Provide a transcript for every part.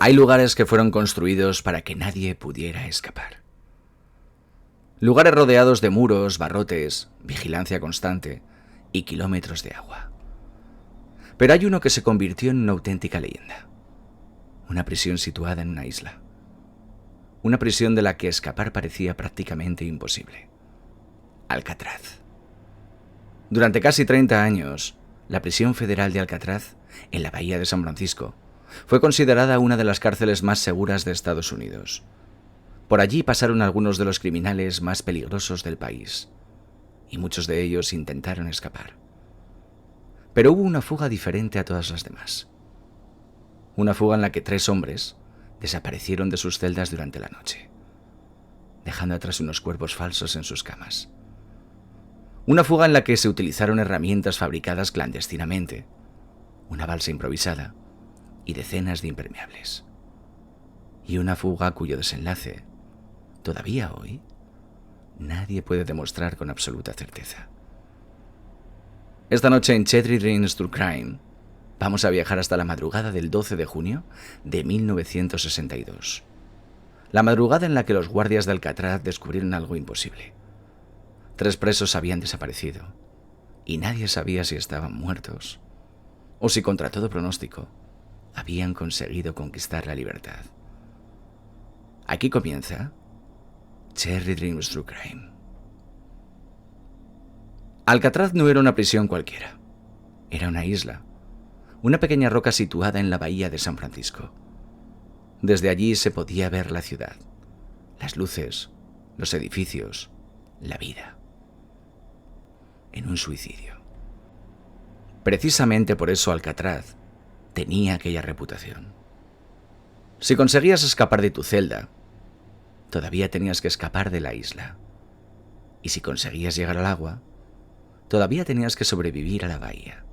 Hay lugares que fueron construidos para que nadie pudiera escapar. Lugares rodeados de muros, barrotes, vigilancia constante y kilómetros de agua. Pero hay uno que se convirtió en una auténtica leyenda. Una prisión situada en una isla. Una prisión de la que escapar parecía prácticamente imposible. Alcatraz. Durante casi 30 años, la prisión federal de Alcatraz, en la bahía de San Francisco, fue considerada una de las cárceles más seguras de Estados Unidos. Por allí pasaron algunos de los criminales más peligrosos del país, y muchos de ellos intentaron escapar. Pero hubo una fuga diferente a todas las demás. Una fuga en la que 3 hombres desaparecieron de sus celdas durante la noche, dejando atrás unos cuerpos falsos en sus camas. Una fuga en la que se utilizaron herramientas fabricadas clandestinamente, una balsa improvisada y decenas de impermeables. Y una fuga cuyo desenlace, todavía hoy, nadie puede demostrar con absoluta certeza. Esta noche en Cherry Dreams True Crime vamos a viajar hasta la madrugada del 12 de junio de 1962. La madrugada en la que los guardias de Alcatraz descubrieron algo imposible. 3 presos habían desaparecido y nadie sabía si estaban muertos o si, contra todo pronóstico, habían conseguido conquistar la libertad. Aquí comienza Cherry Dreams True Crime. Alcatraz no era una prisión cualquiera. Era una isla, una pequeña roca situada en la bahía de San Francisco. Desde allí se podía ver la ciudad, las luces, los edificios, la vida. En un suicidio. Precisamente por eso Alcatraz tenía aquella reputación. Si conseguías escapar de tu celda, todavía tenías que escapar de la isla. Y si conseguías llegar al agua, todavía tenías que sobrevivir a la bahía.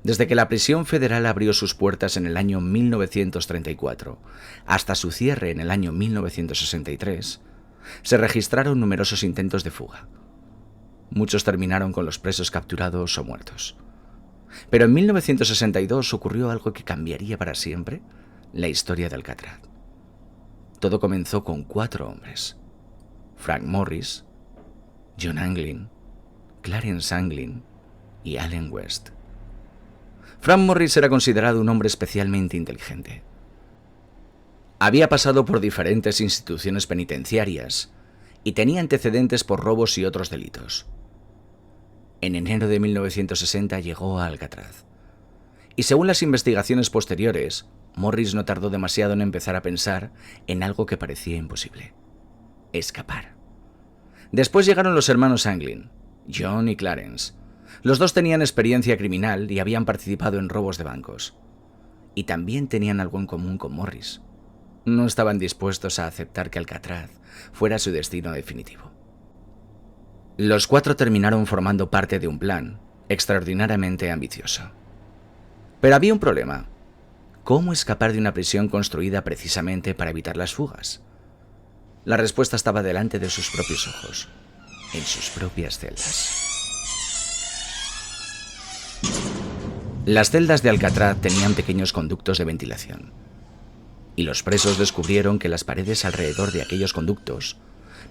Desde que la prisión federal abrió sus puertas en el año 1934 hasta su cierre en el año 1963, se registraron numerosos intentos de fuga. Muchos terminaron con los presos capturados o muertos. Pero en 1962 ocurrió algo que cambiaría para siempre la historia de Alcatraz. Todo comenzó con 4 hombres: Frank Morris, John Anglin, Clarence Anglin y Allen West. Frank Morris era considerado un hombre especialmente inteligente. Había pasado por diferentes instituciones penitenciarias y tenía antecedentes por robos y otros delitos. En enero de 1960 llegó a Alcatraz. Y según las investigaciones posteriores, Morris no tardó demasiado en empezar a pensar en algo que parecía imposible: escapar. Después llegaron los hermanos Anglin, John y Clarence. Los 2 tenían experiencia criminal y habían participado en robos de bancos. Y también tenían algo en común con Morris: no estaban dispuestos a aceptar que Alcatraz fuera su destino definitivo. Los 4 terminaron formando parte de un plan extraordinariamente ambicioso. Pero había un problema: ¿cómo escapar de una prisión construida precisamente para evitar las fugas? La respuesta estaba delante de sus propios ojos, en sus propias celdas. Las celdas de Alcatraz tenían pequeños conductos de ventilación, y los presos descubrieron que las paredes alrededor de aquellos conductos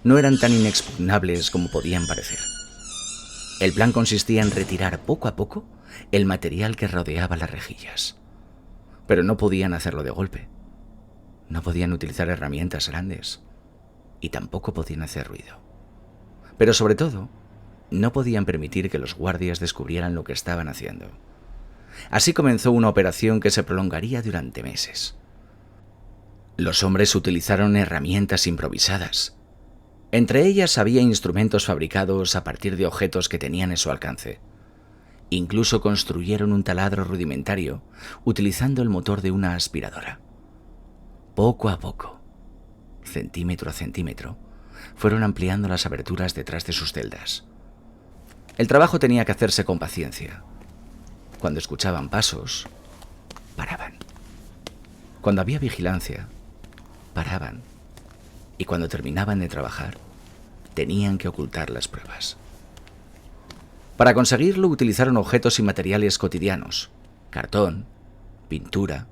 no eran tan inexpugnables como podían parecer. El plan consistía en retirar poco a poco el material que rodeaba las rejillas. Pero no podían hacerlo de golpe. No podían utilizar herramientas grandes. Y tampoco podían hacer ruido. Pero sobre todo, no podían permitir que los guardias descubrieran lo que estaban haciendo. Así comenzó una operación que se prolongaría durante meses. Los hombres utilizaron herramientas improvisadas. Entre ellas había instrumentos fabricados a partir de objetos que tenían en su alcance. Incluso construyeron un taladro rudimentario utilizando el motor de una aspiradora. Poco a poco, centímetro a centímetro, fueron ampliando las aberturas detrás de sus celdas. El trabajo tenía que hacerse con paciencia. Cuando escuchaban pasos, paraban. Cuando había vigilancia, paraban. Y cuando terminaban de trabajar, tenían que ocultar las pruebas. Para conseguirlo utilizaron objetos y materiales cotidianos: cartón, pintura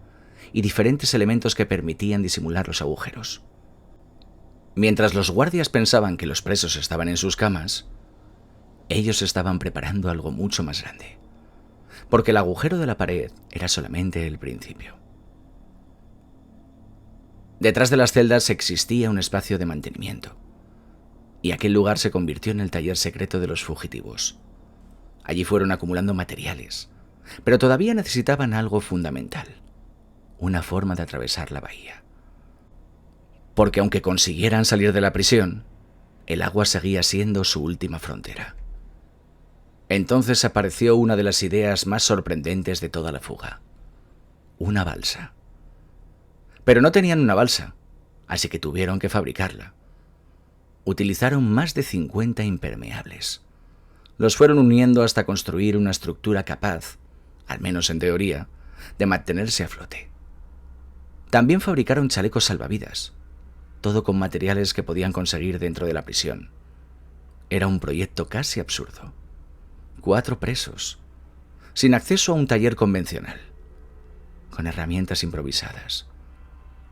y diferentes elementos que permitían disimular los agujeros. Mientras los guardias pensaban que los presos estaban en sus camas, ellos estaban preparando algo mucho más grande, porque el agujero de la pared era solamente el principio. Detrás de las celdas existía un espacio de mantenimiento, y aquel lugar se convirtió en el taller secreto de los fugitivos. Allí fueron acumulando materiales, pero todavía necesitaban algo fundamental, una forma de atravesar la bahía. Porque aunque consiguieran salir de la prisión, el agua seguía siendo su última frontera. Entonces apareció una de las ideas más sorprendentes de toda la fuga: una balsa. Pero no tenían una balsa, así que tuvieron que fabricarla. Utilizaron más de 50 impermeables. Los fueron uniendo hasta construir una estructura capaz, al menos en teoría, de mantenerse a flote. También fabricaron chalecos salvavidas, todo con materiales que podían conseguir dentro de la prisión. Era un proyecto casi absurdo. 4 presos, sin acceso a un taller convencional, con herramientas improvisadas,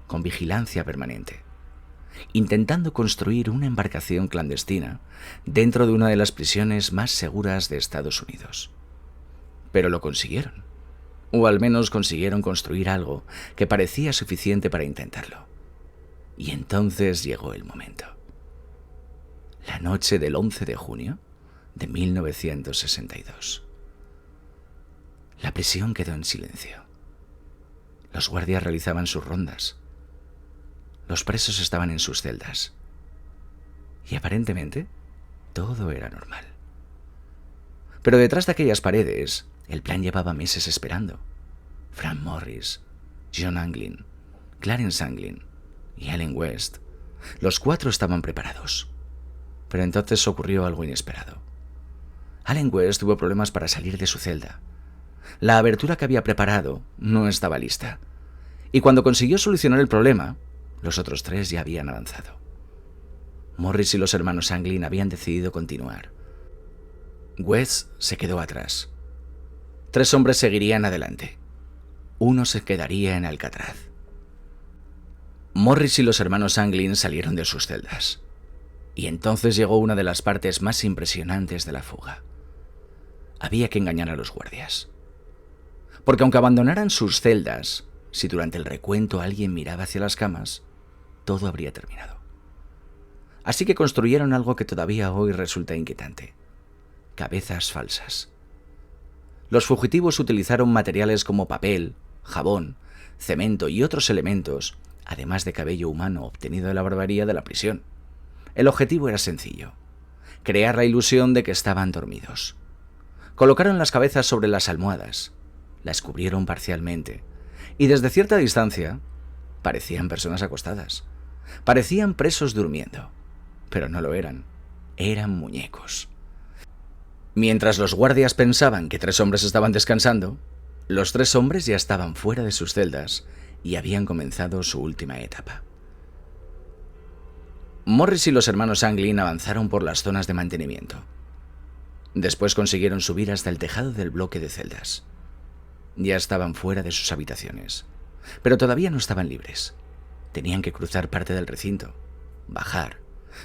con vigilancia permanente, intentando construir una embarcación clandestina dentro de una de las prisiones más seguras de Estados Unidos. Pero lo consiguieron, o al menos consiguieron construir algo que parecía suficiente para intentarlo. Y entonces llegó el momento. La noche del 11 de junio de 1962. La prisión quedó en silencio. Los guardias realizaban sus rondas. Los presos estaban en sus celdas. Y aparentemente todo era normal. Pero detrás de aquellas paredes, el plan llevaba meses esperando. Frank Morris, John Anglin, Clarence Anglin y Allen West, los 4 estaban preparados. Pero entonces ocurrió algo inesperado. Allen West tuvo problemas para salir de su celda. La abertura que había preparado no estaba lista, y cuando consiguió solucionar el problema, los otros 3 ya habían avanzado. Morris y los hermanos Anglin habían decidido continuar. West se quedó atrás. 3 hombres seguirían adelante. Uno se quedaría en Alcatraz. Morris y los hermanos Anglin salieron de sus celdas. Y entonces llegó una de las partes más impresionantes de la fuga. Había que engañar a los guardias. Porque aunque abandonaran sus celdas, si durante el recuento alguien miraba hacia las camas, todo habría terminado. Así que construyeron algo que todavía hoy resulta inquietante: cabezas falsas. Los fugitivos utilizaron materiales como papel, jabón, cemento y otros elementos, además de cabello humano obtenido de la barbería de la prisión. El objetivo era sencillo: crear la ilusión de que estaban dormidos. Colocaron las cabezas sobre las almohadas, las cubrieron parcialmente, y desde cierta distancia parecían personas acostadas. Parecían presos durmiendo, pero no lo eran. Eran muñecos. Mientras los guardias pensaban que 3 hombres estaban descansando, los 3 hombres ya estaban fuera de sus celdas y habían comenzado su última etapa. Morris y los hermanos Anglin avanzaron por las zonas de mantenimiento. Después consiguieron subir hasta el tejado del bloque de celdas. Ya estaban fuera de sus habitaciones, pero todavía no estaban libres. Tenían que cruzar parte del recinto, bajar,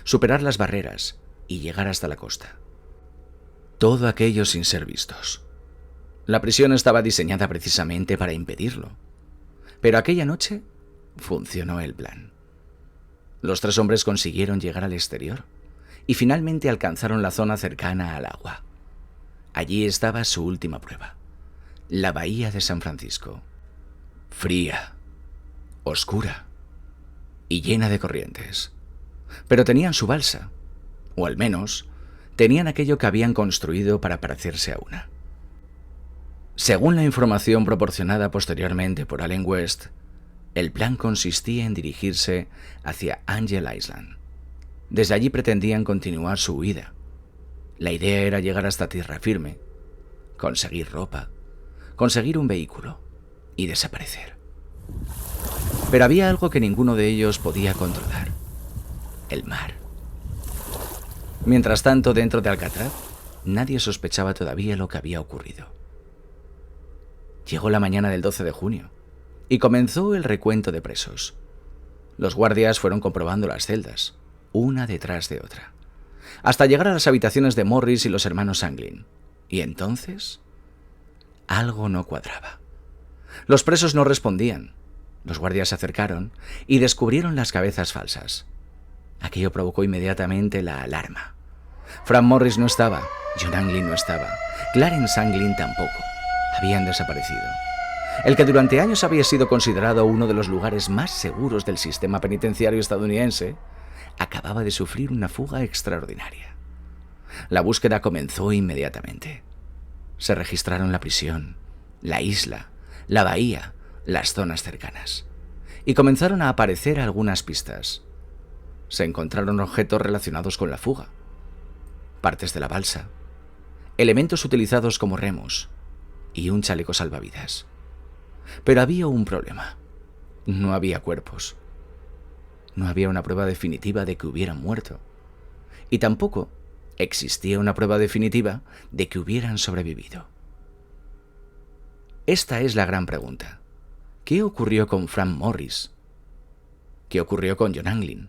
superar las barreras y llegar hasta la costa. Todo aquello sin ser vistos. La prisión estaba diseñada precisamente para impedirlo. Pero aquella noche funcionó el plan. Los 3 hombres consiguieron llegar al exterior y finalmente alcanzaron la zona cercana al agua. Allí estaba su última prueba: la bahía de San Francisco. Fría, oscura y llena de corrientes. Pero tenían su balsa, o al menos tenían aquello que habían construido para parecerse a una. Según la información proporcionada posteriormente por Allen West, el plan consistía en dirigirse hacia Angel Island. Desde allí pretendían continuar su huida. La idea era llegar hasta tierra firme, conseguir ropa, conseguir un vehículo y desaparecer. Pero había algo que ninguno de ellos podía controlar: el mar. Mientras tanto, dentro de Alcatraz, nadie sospechaba todavía lo que había ocurrido. Llegó la mañana del 12 de junio, y comenzó el recuento de presos. Los guardias fueron comprobando las celdas, una detrás de otra, hasta llegar a las habitaciones de Morris y los hermanos Anglin. Y entonces, algo no cuadraba. Los presos no respondían. Los guardias se acercaron y descubrieron las cabezas falsas. Aquello provocó inmediatamente la alarma. Frank Morris no estaba, John Anglin no estaba, Clarence Anglin tampoco. Habían desaparecido. El que durante años había sido considerado uno de los lugares más seguros del sistema penitenciario estadounidense, acababa de sufrir una fuga extraordinaria. La búsqueda comenzó inmediatamente. Se registraron la prisión, la isla, la bahía, las zonas cercanas, y comenzaron a aparecer algunas pistas. Se encontraron objetos relacionados con la fuga, partes de la balsa, elementos utilizados como remos y un chaleco salvavidas. Pero había un problema. No había cuerpos. No había una prueba definitiva de que hubieran muerto. Y tampoco existía una prueba definitiva de que hubieran sobrevivido. Esta es la gran pregunta. ¿Qué ocurrió con Frank Morris? ¿Qué ocurrió con John Anglin?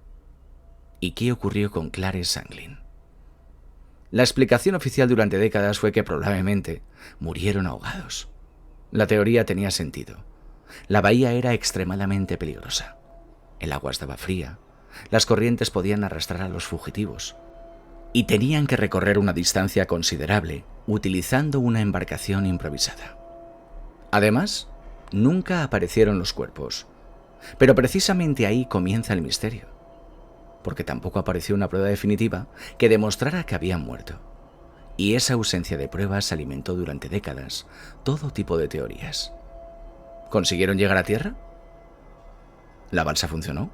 ¿Y qué ocurrió con Clarence Anglin? La explicación oficial durante décadas fue que probablemente murieron ahogados. La teoría tenía sentido. La bahía era extremadamente peligrosa. El agua estaba fría, las corrientes podían arrastrar a los fugitivos y tenían que recorrer una distancia considerable utilizando una embarcación improvisada. Además, nunca aparecieron los cuerpos, pero precisamente ahí comienza el misterio, porque tampoco apareció una prueba definitiva que demostrara que habían muerto. Y esa ausencia de pruebas alimentó durante décadas todo tipo de teorías. ¿Consiguieron llegar a tierra? ¿La balsa funcionó?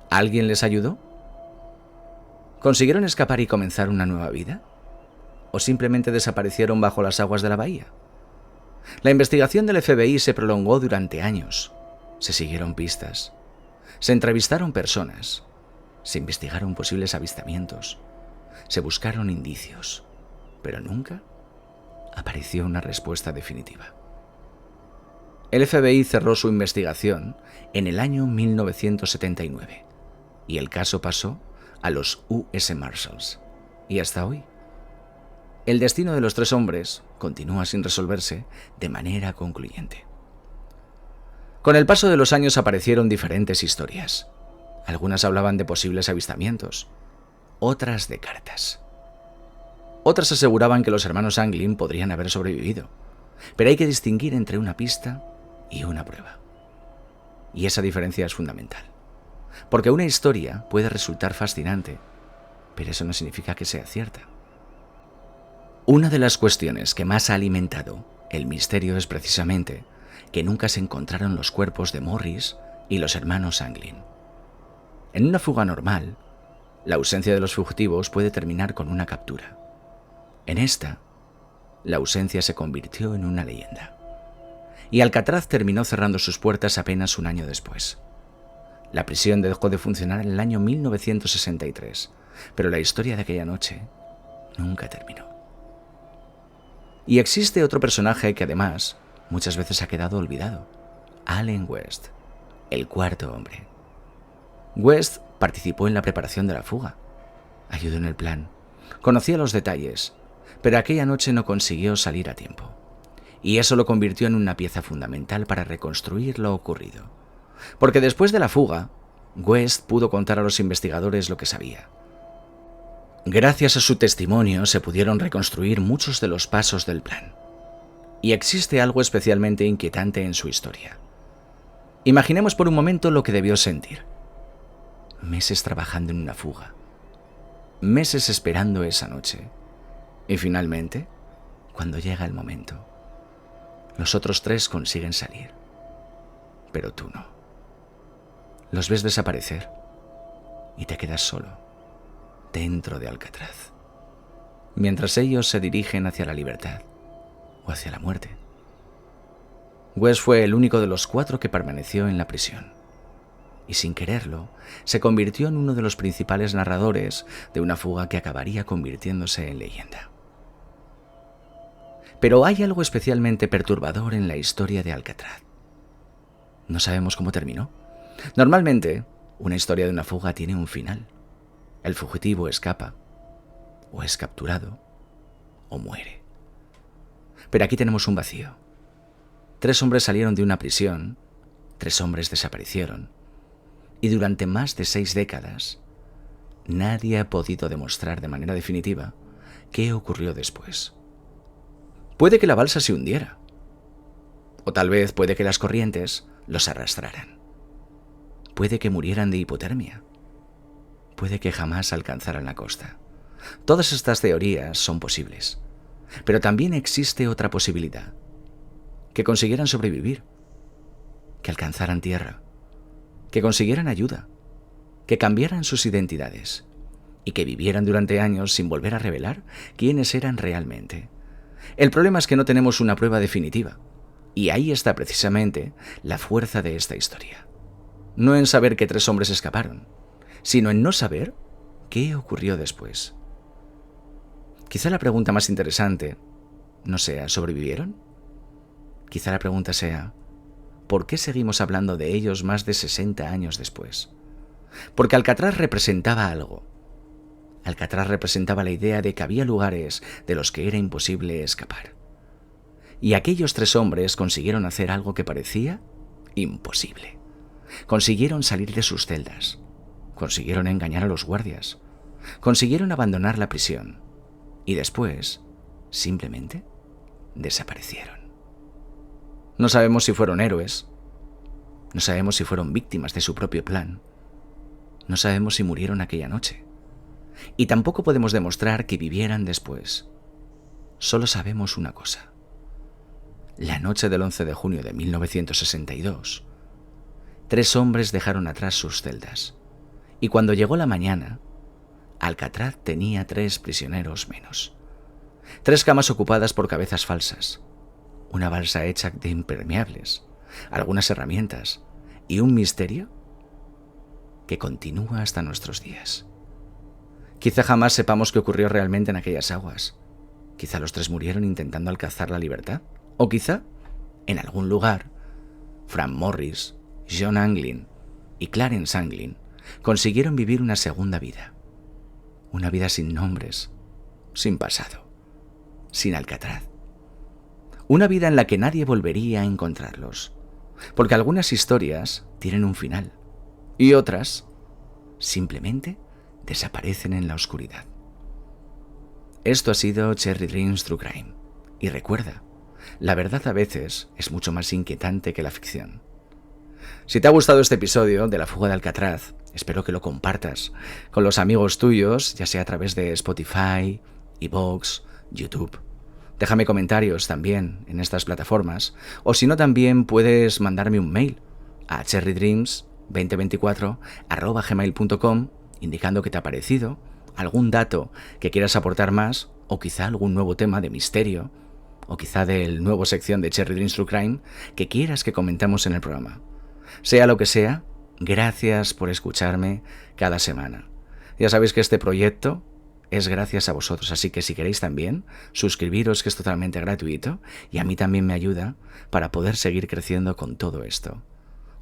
¿Alguien les ayudó? ¿Consiguieron escapar y comenzar una nueva vida? ¿O simplemente desaparecieron bajo las aguas de la bahía? La investigación del FBI se prolongó durante años. Se siguieron pistas. Se entrevistaron personas. Se investigaron posibles avistamientos. Se buscaron indicios, pero nunca apareció una respuesta definitiva. El FBI cerró su investigación en el año 1979 y el caso pasó a los US Marshals. Y hasta hoy, el destino de los 3 hombres continúa sin resolverse de manera concluyente. Con el paso de los años aparecieron diferentes historias. Algunas hablaban de posibles avistamientos, otras de cartas. Otras aseguraban que los hermanos Anglin podrían haber sobrevivido, pero hay que distinguir entre una pista y una prueba. Y esa diferencia es fundamental, porque una historia puede resultar fascinante, pero eso no significa que sea cierta. Una de las cuestiones que más ha alimentado el misterio es precisamente que nunca se encontraron los cuerpos de Morris y los hermanos Anglin. En una fuga normal, la ausencia de los fugitivos puede terminar con una captura. En esta, la ausencia se convirtió en una leyenda. Y Alcatraz terminó cerrando sus puertas apenas un año después. La prisión dejó de funcionar en el año 1963, pero la historia de aquella noche nunca terminó. Y existe otro personaje que además muchas veces ha quedado olvidado: Allen West, el cuarto hombre. West participó en la preparación de la fuga, ayudó en el plan, conocía los detalles, pero aquella noche no consiguió salir a tiempo. Y eso lo convirtió en una pieza fundamental para reconstruir lo ocurrido. Porque después de la fuga, West pudo contar a los investigadores lo que sabía. Gracias a su testimonio se pudieron reconstruir muchos de los pasos del plan. Y existe algo especialmente inquietante en su historia. Imaginemos por un momento lo que debió sentir. Meses trabajando en una fuga. Meses esperando esa noche. Y finalmente, cuando llega el momento, los otros 3 consiguen salir. Pero tú no. Los ves desaparecer y te quedas solo, dentro de Alcatraz, mientras ellos se dirigen hacia la libertad o hacia la muerte. West fue el único de los 4 que permaneció en la prisión. Y sin quererlo, se convirtió en uno de los principales narradores de una fuga que acabaría convirtiéndose en leyenda. Pero hay algo especialmente perturbador en la historia de Alcatraz. No sabemos cómo terminó. Normalmente, una historia de una fuga tiene un final. El fugitivo escapa, o es capturado, o muere. Pero aquí tenemos un vacío. 3 hombres salieron de una prisión, 3 hombres desaparecieron, y durante más de 6 décadas, nadie ha podido demostrar de manera definitiva qué ocurrió después. Puede que la balsa se hundiera, o tal vez puede que las corrientes los arrastraran. Puede que murieran de hipotermia. Puede que jamás alcanzaran la costa. Todas estas teorías son posibles, pero también existe otra posibilidad: que consiguieran sobrevivir, que alcanzaran tierra, que consiguieran ayuda, que cambiaran sus identidades y que vivieran durante años sin volver a revelar quiénes eran realmente. El problema es que no tenemos una prueba definitiva, y ahí está precisamente la fuerza de esta historia. No en saber que 3 hombres escaparon, sino en no saber qué ocurrió después. Quizá la pregunta más interesante no sea ¿sobrevivieron? Quizá la pregunta sea ¿por qué seguimos hablando de ellos más de 60 años después? Porque Alcatraz representaba algo. Alcatraz representaba la idea de que había lugares de los que era imposible escapar. Y aquellos 3 hombres consiguieron hacer algo que parecía imposible. Consiguieron salir de sus celdas. Consiguieron engañar a los guardias. Consiguieron abandonar la prisión. Y después, simplemente, desaparecieron. No sabemos si fueron héroes. No sabemos si fueron víctimas de su propio plan. No sabemos si murieron aquella noche. Y tampoco podemos demostrar que vivieran después. Solo sabemos una cosa. La noche del 11 de junio de 1962, 3 hombres dejaron atrás sus celdas. Y cuando llegó la mañana, Alcatraz tenía 3 prisioneros menos. 3 camas ocupadas por cabezas falsas, una balsa hecha de impermeables, algunas herramientas y un misterio que continúa hasta nuestros días. Quizá jamás sepamos qué ocurrió realmente en aquellas aguas. Quizá los 3 murieron intentando alcanzar la libertad. O quizá, en algún lugar, Frank Morris, John Anglin y Clarence Anglin consiguieron vivir una segunda vida. Una vida sin nombres, sin pasado, sin Alcatraz. Una vida en la que nadie volvería a encontrarlos, porque algunas historias tienen un final y otras simplemente desaparecen en la oscuridad. Esto ha sido Cherry Dreams True Crime. Y recuerda, la verdad a veces es mucho más inquietante que la ficción. Si te ha gustado este episodio de La fuga de Alcatraz, espero que lo compartas con los amigos tuyos, ya sea a través de Spotify, iVoox, YouTube. Déjame comentarios también en estas plataformas, o si no también puedes mandarme un mail a cherrydreams2024@gmail.com indicando qué te ha parecido, algún dato que quieras aportar más, o quizá algún nuevo tema de misterio, o quizá del nuevo sección de Cherry Dreams True Crime que quieras que comentemos en el programa. Sea lo que sea, gracias por escucharme cada semana. Ya sabéis que este proyecto es gracias a vosotros, así que si queréis también, suscribiros, que es totalmente gratuito, y a mí también me ayuda para poder seguir creciendo con todo esto.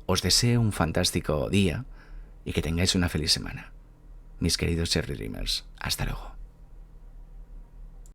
Os deseo un fantástico día y que tengáis una feliz semana. Mis queridos Cherry Dreamers, hasta luego.